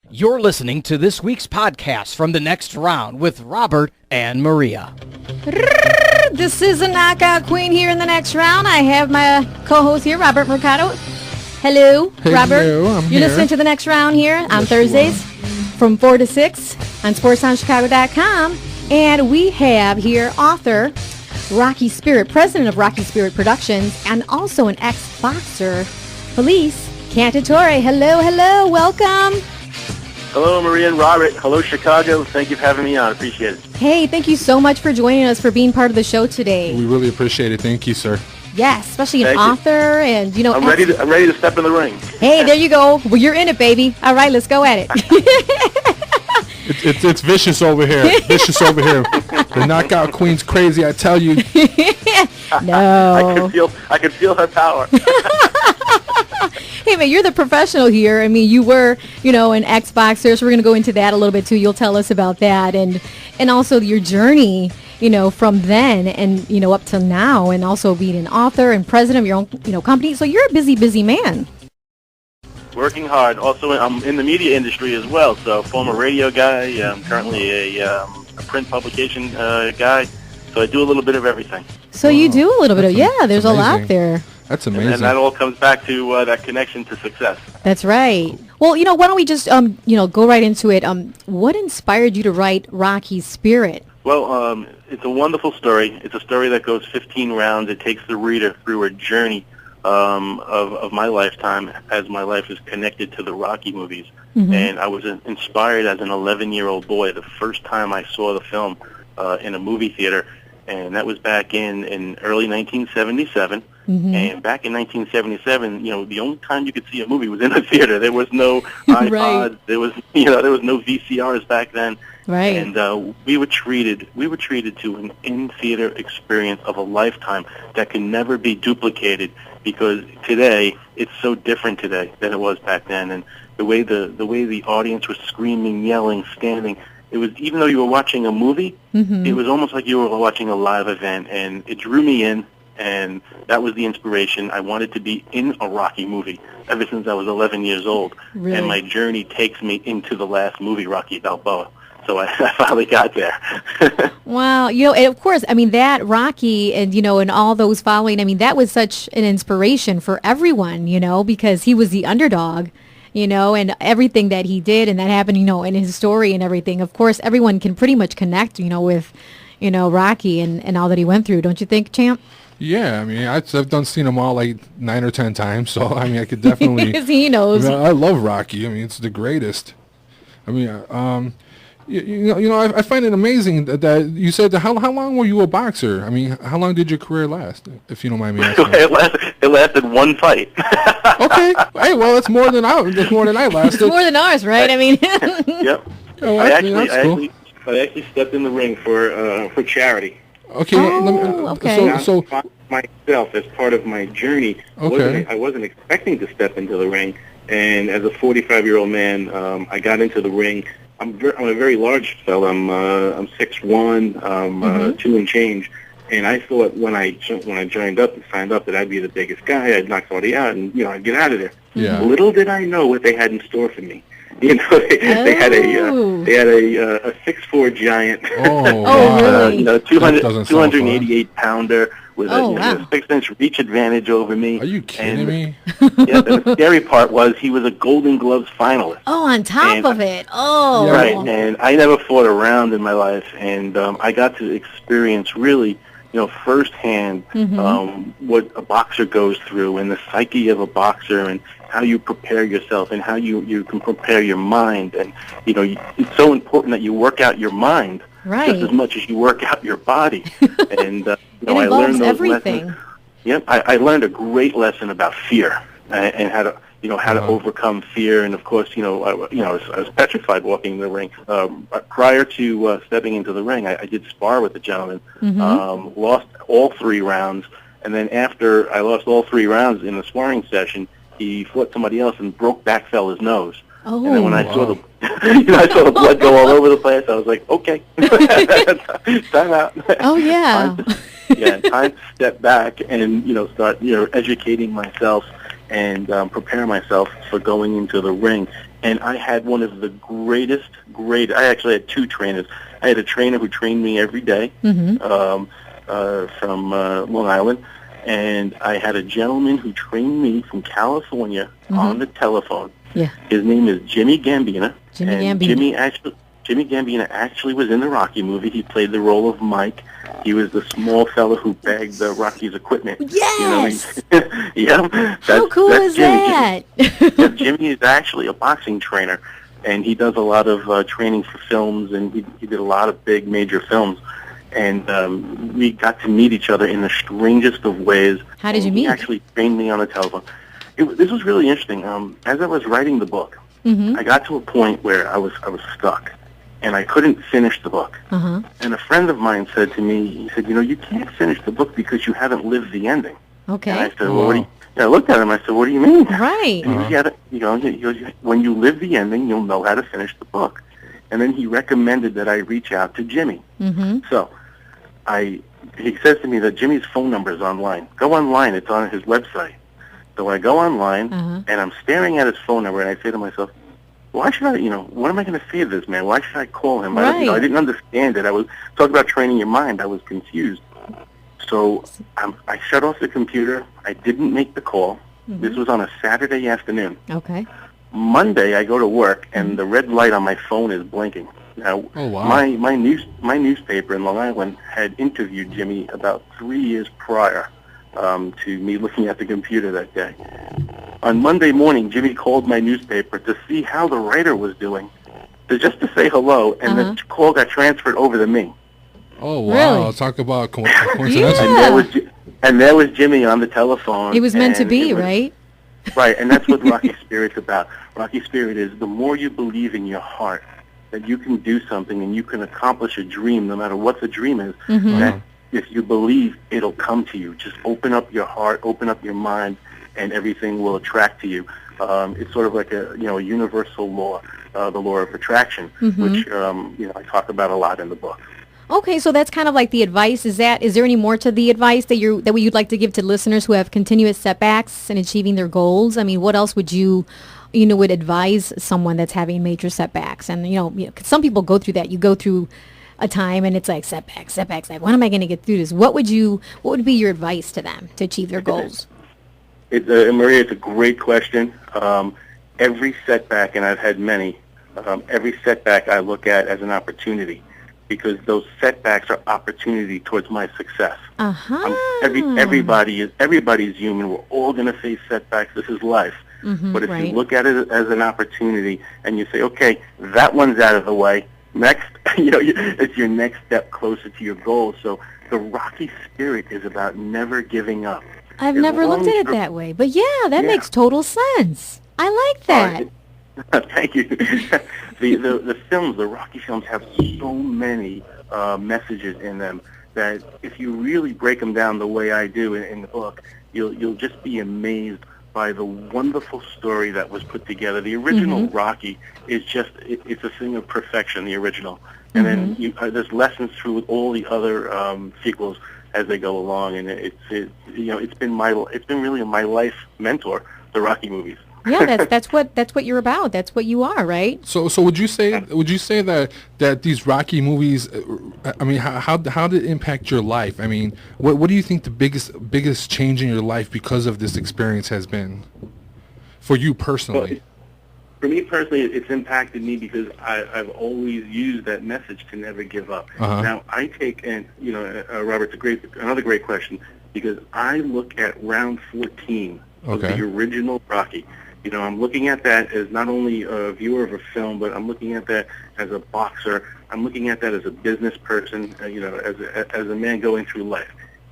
You're listening to this week's podcast from The Next Round with Robert and Maria. This is a Knockout Queen here in The Next Round. I have my co-host here, Robert Mercado. Hello, Robert. Hello, I'm You're here. listening to The Next Round here on Thursdays from 4 to 6 on SportsOnChicago.com. And we have here author Rocky Spirit, president of Rocky Spirit Productions, and also an ex-boxer, Felice Cantatore. Hello, welcome. Hello, Maria and Robert. Hello, Chicago. Thank you for having me on. Appreciate it. Hey, thank you so much for joining us, for being part of the show today. We really appreciate it. Thank you, sir. Yes, especially an Thank you. author and, you know. I'm ready to step in the ring. Hey, there you go. Well, you're in it, baby. All right, let's go at it. It's vicious over here. Vicious over here. The Knockout Queen's crazy, I tell you. No. I can feel her power. Hey, man, you're the professional here. I mean, you were, an ex-boxer, so we're going to go into that a little bit, too. You'll tell us about that and also your journey, from then and, up till now, and also being an author and president of your own, company. So you're a busy man. Working hard. Also, I'm in the media industry as well. So, former radio guy. I'm currently a print publication guy. So I do a little bit of everything. So you do a little bit of, there's a lot there. That's amazing. And that all comes back to that connection to success. That's right. Well, why don't we just, go right into it. What inspired you to write Rocky Spirit? Well, it's a wonderful story. It's a story that goes 15 rounds. It takes the reader through a journey of my lifetime as my life is connected to the Rocky movies. Mm-hmm. And I was inspired as an 11-year-old boy the first time I saw the film in a movie theater. And that was back in early 1977. Mm-hmm. And back in 1977, the only time you could see a movie was in a theater. There was no iPods. Right. There was no VCRs back then. Right. And we were treated to an in-theater experience of a lifetime that can never be duplicated, because today it's so different today than it was back then. And the way the audience was screaming, yelling, standing. It was, even though you were watching a movie, mm-hmm. It was almost like you were watching a live event, and it drew me in, and that was the inspiration. I wanted to be in a Rocky movie ever since I was 11 years old, really? And my journey takes me into the last movie, Rocky Balboa. So I finally got there. Wow. And of course, that Rocky and, and all those following, that was such an inspiration for everyone, because he was the underdog. And everything that he did and that happened, in his story and everything. Of course, everyone can pretty much connect, with, Rocky and all that he went through. Don't you think, Champ? Yeah, I've seen them all like 9 or 10 times. So, I could definitely. He knows. I love Rocky. It's the greatest. I find it amazing that you said that how long were you a boxer? How long did your career last, if you don't mind me asking? It lasted one fight. Okay. Hey, well, that's more than I lasted. It's more than ours, right? Yep. Oh, I actually stepped in the ring for charity. Okay. Okay. So myself, as part of my journey, okay. I wasn't expecting to step into the ring, and as a 45-year-old man, I got into the ring. I'm a very large fella. I'm 6'1", mm-hmm. 2 and change, and I thought when I joined up and signed up that I'd be the biggest guy. I'd knock somebody out, and I'd get out of there. Yeah. Little did I know what they had in store for me. They had a 6'4" giant. Oh, wow. Really? 288 pounder with a 6-inch reach advantage over me. Are you kidding me? Yeah, the scary part was he was a Golden Gloves finalist. Oh, on top of it. Oh. Yeah. Right, and I never fought a round in my life, and I got to experience really, firsthand mm-hmm. what a boxer goes through and the psyche of a boxer and how you prepare yourself and how you can prepare your mind. And, it's so important that you work out your mind right. just as much as you work out your body. And, it I learned those everything. lessons. Yep, I learned a great lesson about fear and how to how to overcome fear. And of course, I was petrified walking the ring. Prior to stepping into the ring, I did spar with the gentleman. Mm-hmm. Lost all 3 rounds, and then after I lost all 3 rounds in the sparring session, he fought somebody else and fell his nose. Oh, and then when I saw the, I saw the blood go all over the place, I was like, okay, time out. Oh yeah. Time to step back and start educating myself and prepare myself for going into the ring. And I had one of the I actually had two trainers. I had a trainer who trained me every day from Long Island, and I had a gentleman who trained me from California on the telephone. Yeah. His name is Jimmy Gambina. Gambina. Jimmy Gambina actually was in the Rocky movie. He played the role of Mike. He was the small fellow who bagged Rocky's equipment. Yes! Yeah. How cool is that? Jimmy is actually a boxing trainer, and he does a lot of training for films, and he did a lot of big major films. And we got to meet each other in the strangest of ways. How did you meet? He actually trained me on the telephone. This was really interesting. As I was writing the book, I got to a point where I was stuck, and I couldn't finish the book. And a friend of mine said to me, he said, you can't finish the book because you haven't lived the ending. Okay. And I said, well, what do you... I looked at him. I said, "What do you mean?" Right. And he goes, "When you live the ending, you'll know how to finish the book." And then he recommended that I reach out to Jimmy. So he says to me that Jimmy's phone number is online. Go online; it's on his website. So I go online, and I'm staring at his phone number, and I say to myself, "Why should I? What am I going to say to this man? Why should I call him?" Right. I didn't understand it. I was talking about training your mind. I was confused. So I shut off the computer. I didn't make the call. This was on a Saturday afternoon. Okay. Monday, I go to work, and the red light on my phone is blinking. Now, my newspaper in Long Island had interviewed Jimmy about 3 years prior to me looking at the computer that day. On Monday morning, Jimmy called my newspaper to see how the writer was doing, just to say hello, and the call got transferred over to me. Oh, wow. Really? Talk about coincidence. Yeah. And there was Jimmy on the telephone. It was meant to be, right? Right, and that's what Rocky Spirit's about. Rocky Spirit is the more you believe in your heart that you can do something and you can accomplish a dream, no matter what the dream is, that if you believe, it'll come to you. Just open up your heart, open up your mind, and everything will attract to you. It's sort of like a universal law, the law of attraction, which I talk about a lot in the book. Okay, so that's kind of like the advice. Is there any more to the advice that you'd like to give to listeners who have continuous setbacks in achieving their goals? I mean, what else would you would advise someone that's having major setbacks? And 'cause some people go through that. You go through a time and it's like setbacks. Like, when am I going to get through this? What would be your advice to them to achieve their goals? Maria, it's a great question. Every setback, and I've had many, every setback I look at as an opportunity, because those setbacks are opportunity towards my success. Everybody's human. We're all going to face setbacks. This is life. But if you look at it as an opportunity and you say, okay, that one's out of the way, next, it's your next step closer to your goal. So the Rocky Spirit is about never giving up. I've never looked at it that way. But that makes total sense. I like that. Thank you. The films, the Rocky films, have so many messages in them that if you really break them down the way I do in the book, you'll just be amazed by the wonderful story that was put together. The original Rocky is just it's a thing of perfection. The original, and then there's lessons through all the other sequels as they go along, and it's been really my life mentor, the Rocky movies. Yeah, that's what you're about. That's what you are, right? So would you say that these Rocky movies, I mean, how did it impact your life? I mean, what do you think the biggest change in your life because of this experience has been for you personally? Well, for me personally, it's impacted me because I've always used that message to never give up. Now I take, and Robert, another great question, because I look at round 14 of the original Rocky. I'm looking at that as not only a viewer of a film, but I'm looking at that as a boxer. I'm looking at that as a business person, as a man going through life.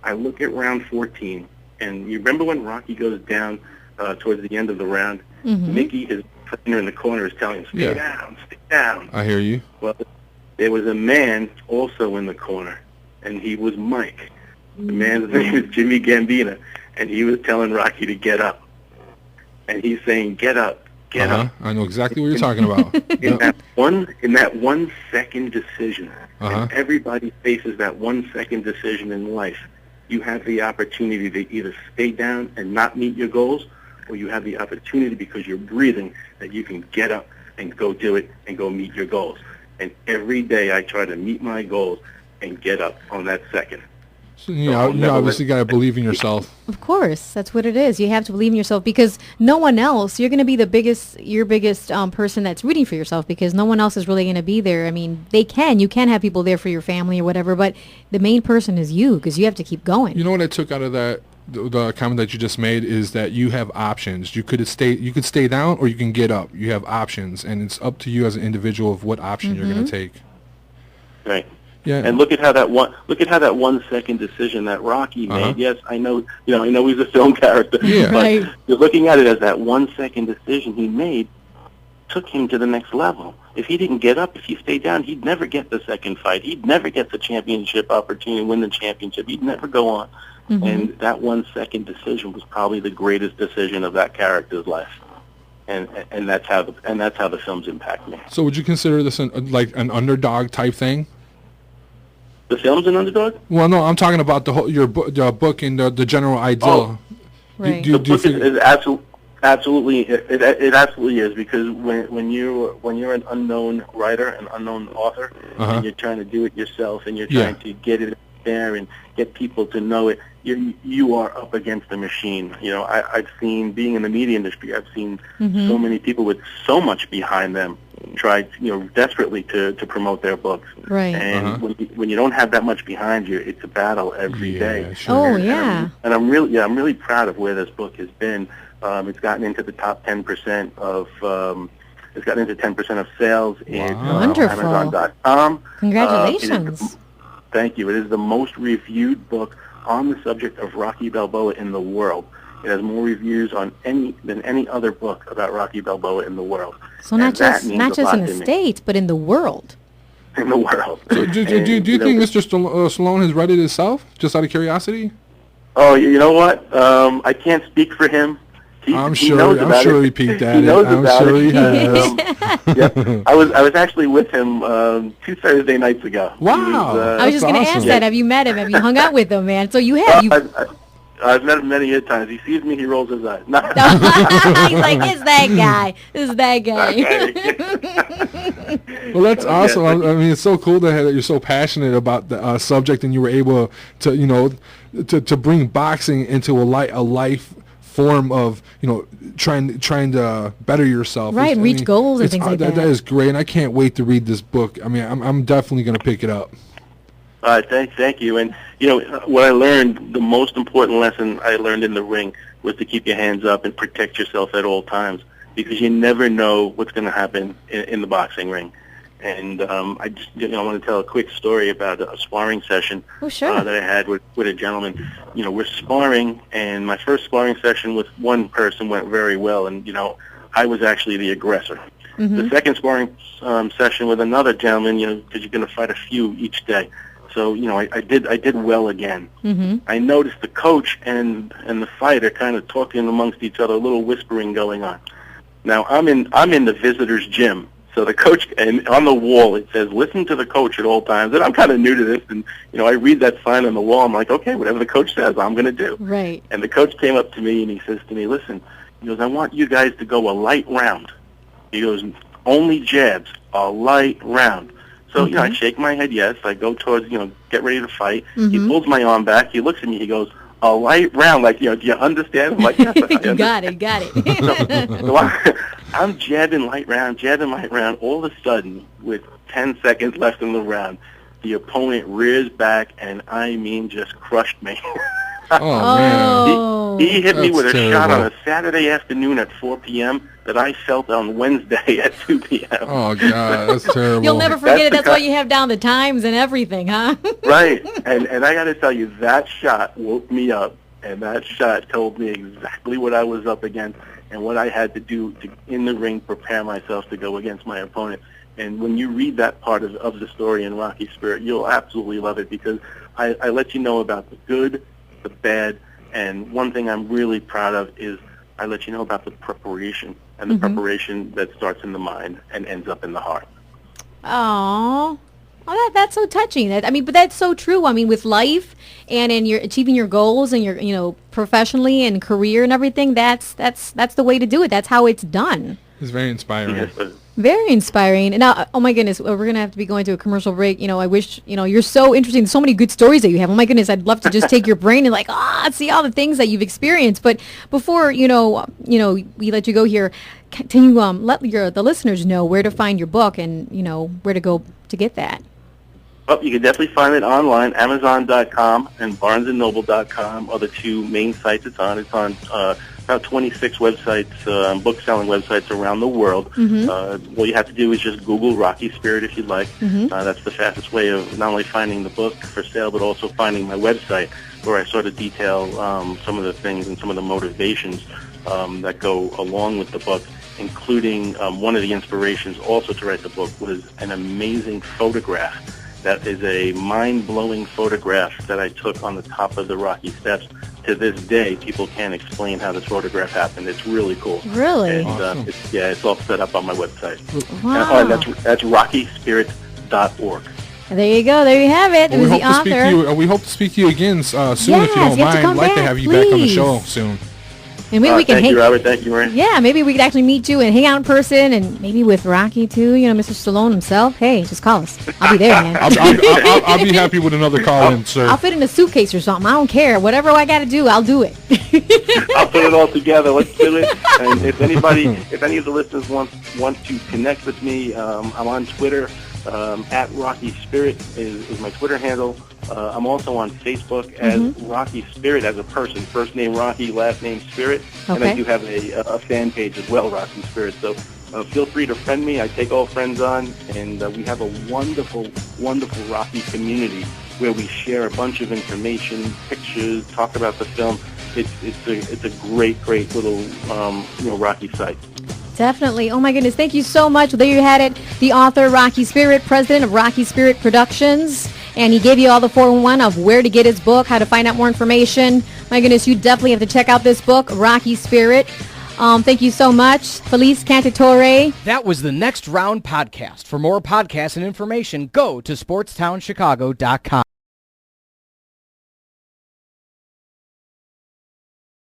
I look at round 14, and you remember when Rocky goes down towards the end of the round? Mickey, his trainer in the corner, is telling him, stay down. I hear you. Well, there was a man also in the corner, and he was Mike. The man's name is Jimmy Gambina, and he was telling Rocky to get up. And he's saying, "Get up, get up." I know exactly what you're talking about. In that 1 second decision, and everybody faces that 1 second decision in life. You have the opportunity to either stay down and not meet your goals, or you have the opportunity because you're breathing that you can get up and go do it and go meet your goals. And every day I try to meet my goals and get up on that second. So, you obviously got to believe in yourself. Of course, that's what it is. You have to believe in yourself because no one else, you're going to be your biggest person that's rooting for yourself because no one else is really going to be there. I mean, you can have people there for your family or whatever, but the main person is you because you have to keep going. You know what I took out of that, the comment that you just made is that you have options. You could stay down or you can get up. You have options, and it's up to you as an individual of what option you're going to take. Right. Yeah. And look at how that 1 second decision that Rocky made. Yes, I know he's a film character. Yeah. But Right. you're looking at it as that 1 second decision he made took him to the next level. If he didn't get up, if he stayed down, he'd never get the second fight. He'd never get the championship opportunity, win the championship. He'd never go on. Mm-hmm. And that 1 second decision was probably the greatest decision of that character's life. And that's how the films impact me. So would you consider this like an underdog type thing? The film's an underdog? Well, no, I'm talking about your book and the general idea. Oh. Right. The book is absolutely it absolutely is, because when you're an unknown writer, an unknown author, and you're trying to do it yourself, and you're trying to get it there and get people to know it, you are up against the machine. I've seen, being in the media industry, I've seen so many people with so much behind them try desperately to promote their books. Right. And when you don't have that much behind you, it's a battle every day. Sure. Oh, yeah. And I'm really proud of where this book has been. It's gotten into the top 10% of it's gotten into 10% of sales in Wonderful. Amazon.com. Congratulations. Thank you. It is the most reviewed book on the subject of Rocky Balboa in the world. It has more reviews than any other book about Rocky Balboa in the world. So not just in the States, but in the world. In the world. So do you think Mr. Stallone has read it himself, just out of curiosity? Oh, you know what? I can't speak for him. I'm sure he peeked at it. I'm sure he has. Yeah. I was actually with him 2 Thursday nights ago. Wow. I was just going to ask that. Have you met him? Have you hung out with him, man? So you have. I've met him many times. He sees me, he rolls his eyes. He's like, it's that guy. It's that guy. Well, that's awesome. I mean, it's so cool that you're so passionate about the subject, and you were able to, to bring boxing into a life form of, trying to better yourself. Right, reach goals and things like that. That is great, and I can't wait to read this book. I mean, I'm definitely going to pick it up. Thank you. And, what I learned, the most important lesson I learned in the ring was to keep your hands up and protect yourself at all times, because you never know what's going to happen in the boxing ring. And I just, I want to tell a quick story about a sparring session that I had with a gentleman. We're sparring, and my first sparring session with one person went very well, and, I was actually the aggressor. Mm-hmm. The second sparring session with another gentleman, because you're going to fight a few each day. So, I did well again. Mm-hmm. I noticed the coach and the fighter kind of talking amongst each other, a little whispering going on. Now, I'm in the visitors' gym. So the coach, and on the wall it says, listen to the coach at all times. And I'm kind of new to this, and, I read that sign on the wall. I'm like, okay, whatever the coach says, I'm going to do. Right. And the coach came up to me, and he says to me, listen, he goes, I want you guys to go a light round. He goes, only jabs, a light round. So, I shake my head yes. I go towards, get ready to fight. Mm-hmm. He pulls my arm back. He looks at me. He goes, a light round. Like, do you understand? I'm like, yes, I understand. Got it. So I'm jabbing light round. All of a sudden, with 10 seconds left in the round, the opponent rears back and, just crushed me. Oh, man. He hit me with a terrible shot on a Saturday afternoon at 4 p.m. that I felt on Wednesday at 2 p.m. Oh, God, that's terrible. You'll never forget it. That's why you have down the times and everything, huh? Right. And I got to tell you, that shot woke me up, and that shot told me exactly what I was up against and what I had to do to, in the ring, prepare myself to go against my opponent. And when you read that part of the story in Rocky Spirit, you'll absolutely love it, because I let you know about the good, the bad, and one thing I'm really proud of is I let you know about the preparation, and the preparation that starts in the mind and ends up in the heart. Aww. Oh, that's so touching. But that's so true. I mean, with life and in your achieving your goals and your, professionally and career and everything, that's the way to do it. That's how it's done. It's very inspiring. Yes, but Very inspiring. And now, oh my goodness, we're going to have to be going to a commercial break. I wish, you're so interesting. So many good stories that you have. Oh my goodness, I'd love to just take your brain and see all the things that you've experienced. But before, we let you go here, can you let the listeners know where to find your book and, where to go to get that? Oh, you can definitely find it online. Amazon.com and BarnesandNoble.com are the two main sites it's on. It's on about 26 websites, book-selling websites around the world. All you have to do is just Google Rocky Spirit if you'd like. That's the fastest way of not only finding the book for sale, but also finding my website, where I sort of detail some of the things and some of the motivations that go along with the book, including one of the inspirations also to write the book was an amazing photograph. That is a mind-blowing photograph that I took on the top of the Rocky Steps. To this day, people can't explain how this photograph happened. It's really cool. Really? And Awesome. it's all set up on my website. Wow. And that's rockyspirit.org. There you go. There you have it. It was the author. We hope to speak to you again soon if you Yes, don't you have to mind. come I'd like to back, have you back on the please. show soon. And maybe we can Thank hang. you, Robert. Thank you, Marie. Yeah, maybe we could actually meet you and hang out in person, and maybe with Rocky too. Mr. Stallone himself. Hey, just call us. I'll be there, man. I'll be happy with another call in, sir. I'll fit in a suitcase or something. I don't care. Whatever I got to do, I'll do it. I'll put it all together. Let's do it. And if any of the listeners want to connect with me, I'm on Twitter. At Rocky Spirit is my Twitter handle. I'm also on Facebook as Rocky Spirit as a person. First name Rocky, last name Spirit. And I Okay. do have a fan page as well, Rocky Spirit. So feel free to friend me. I take all friends on, and we have a wonderful, wonderful Rocky community where we share a bunch of information, pictures, talk about the film. It's a great little Rocky site. Definitely. Oh my goodness. Thank you so much. Well, there you had it. The author, Rocky Spirit, president of Rocky Spirit Productions. And he gave you all the 411 of where to get his book, how to find out more information. My goodness, you definitely have to check out this book, Rocky Spirit. Thank you so much. Felice Cantatore. That was the Next Round podcast. For more podcasts and information, go to sportstownchicago.com.